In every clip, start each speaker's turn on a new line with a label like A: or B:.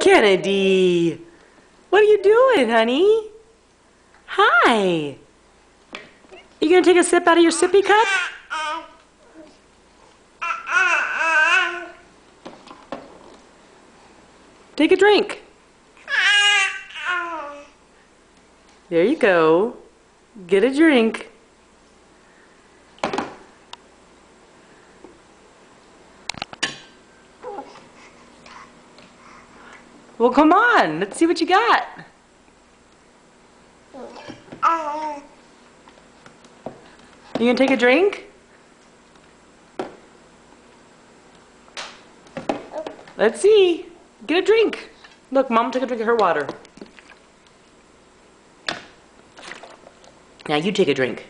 A: Kennedy, what are you doing, honey? Hi. You gonna take a sip out of your sippy cup? Take a drink. There you go. Get a drink. Well, come on. Let's see what you got. You gonna take a drink? Let's see. Get a drink. Look, Mom took a drink of her water. Now you take a drink.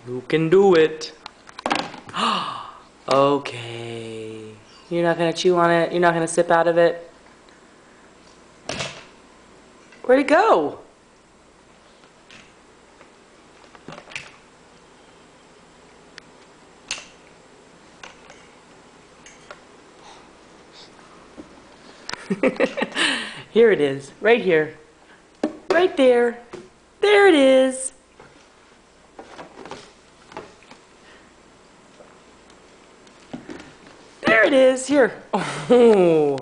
A: You can do it. Okay. You're not gonna chew on it? You're not gonna sip out of it? Where'd it go? Here it is, right here. Right there. There it is. There it is. Here. Oh.